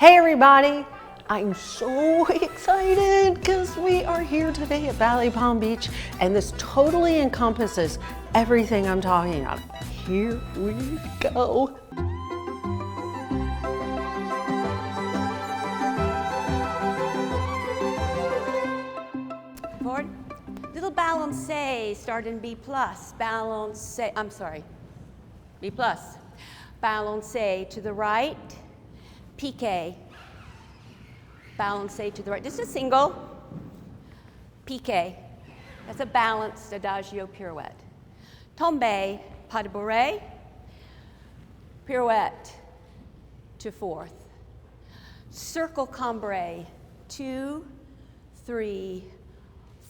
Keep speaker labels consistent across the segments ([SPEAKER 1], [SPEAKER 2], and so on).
[SPEAKER 1] Hey everybody, I'm so excited because we are here today at Valley Palm Beach and this totally encompasses everything I'm talking about. Here we go.
[SPEAKER 2] Forward. Little balancé, start in B+. Balancé, I'm sorry, B+. Balancé to the right, piqué. Balancé to the right, just a single, piqué. That's a balanced adagio pirouette. Tombe, pas de bourrée, pirouette to fourth. Circle cambrai, 2, 3,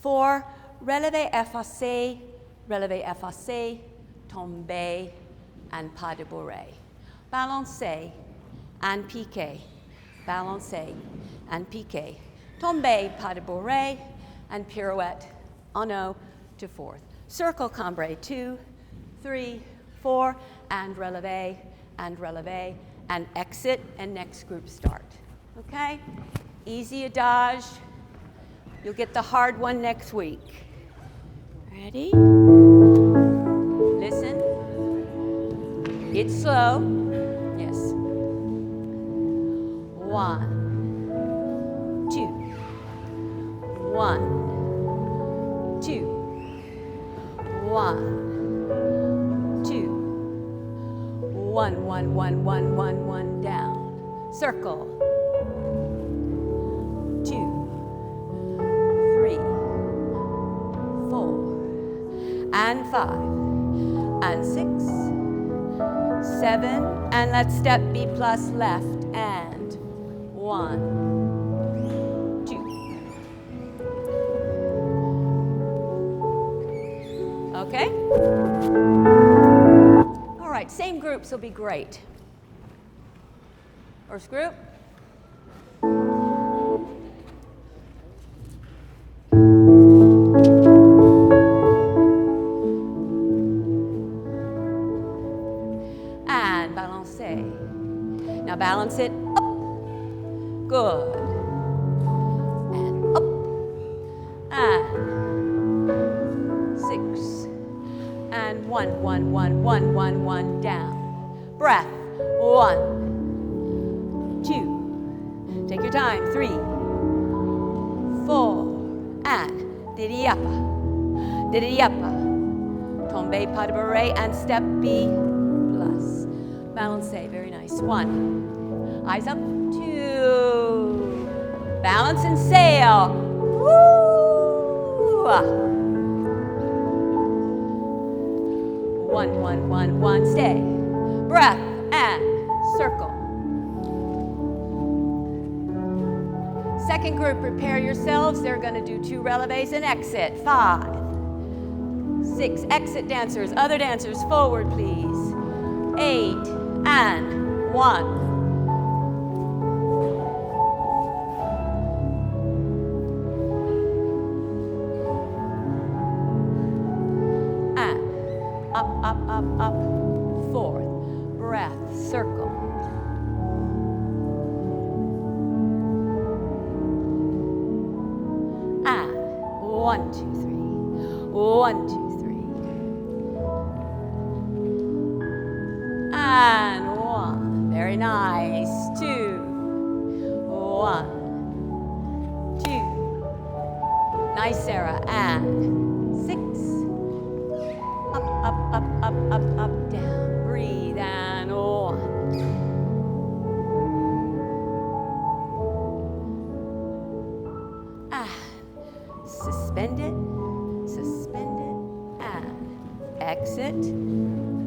[SPEAKER 2] 4, relevé effacé, tombe, and pas de bourrée. Balancé and piqué, balancé and piqué. Tombe, pas de bourrée, and pirouette, en haut to fourth. Circle cambrai, 2, 3, 4, and relevé, and exit, and next group start. Okay? Easy adage. You'll get the hard one next week. Ready? Listen. It's slow. Yes. 1, 2. 1, 2. 1, 2. 1, 1, 1, 1, 1, 1 down. Circle. 2, 3, 4, and 5, and 6, 7, and let's step B plus left, and 1, 2. Okay? All right, same groups will be great. First group. Now balance it up. Good. And up. And 6. And 1, 1, 1, 1, 1, 1 down. Breath. 1, 2. Take your time. 3, 4. And diriapa. Diriapa. Tombe pas de bourrée and step B plus. Balancé, very nice. 1. Eyes up. 2. Balance and sail. Woo! 1, 1, 1, 1. Stay. Breath and circle. Second group, prepare yourselves. They're going to do 2 relevés and exit. 5, 6. Exit dancers. Other dancers, forward, please. 8 and 1. And up, up, up, up. Fourth. Breath. Circle. And 1, 2, 3. 1, 2, 3. And 1. Very nice. 2. 1, 2. Nice, Sarah. And 6. Up, up, up, up, up, up, down. Breathe. And 1. And suspend it. Suspend it. And exit.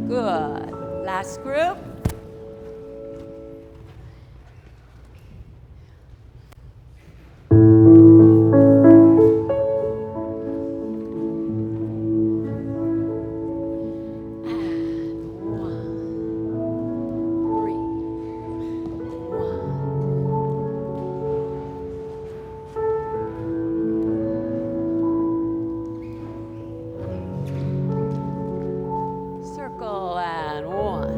[SPEAKER 2] Good. Last group. Circle and 1.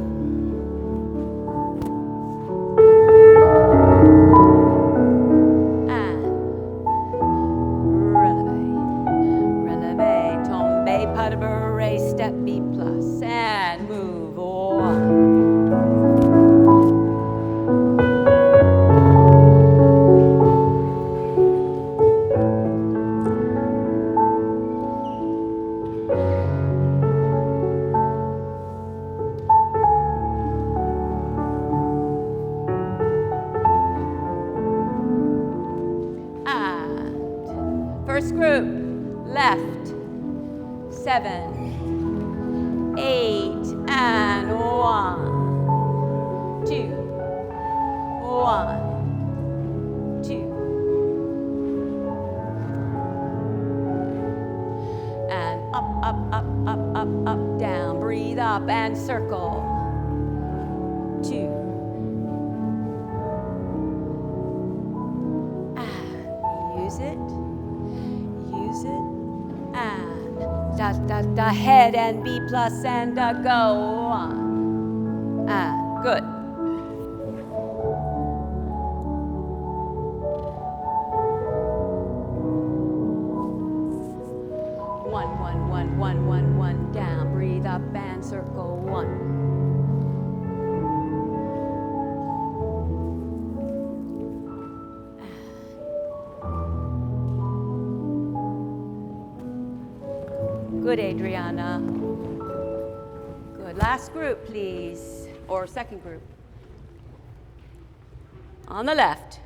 [SPEAKER 2] First group, left, 7, 8, and 1, 2, 1, 2. And up, up, up, up, up, up, down. Breathe up and circle. 2. And use it. Use it. And da head and B plus and go. 1. And good. One, down. Breathe up and circle. 1. Good, Adriana. Good. Last group, please. Or second group. On the left.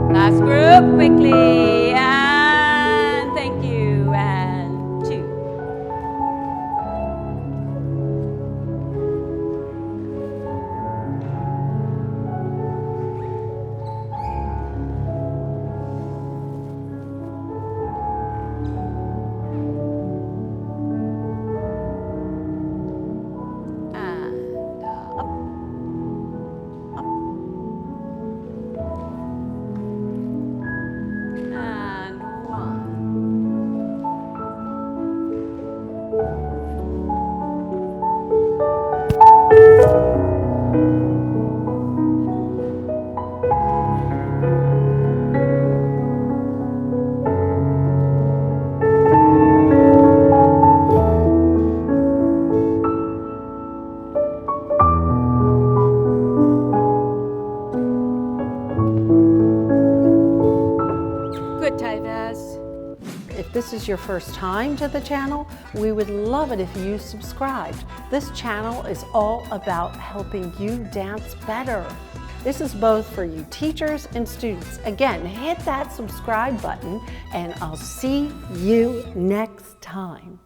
[SPEAKER 2] Last group, quickly, and thank you, and 2. And up. And 1. Good, Tevez.
[SPEAKER 1] If this is your first time to the channel, we would love it if you subscribed. This channel is all about helping you dance better. This is both for you teachers and students. Again, hit that subscribe button and I'll see you next time.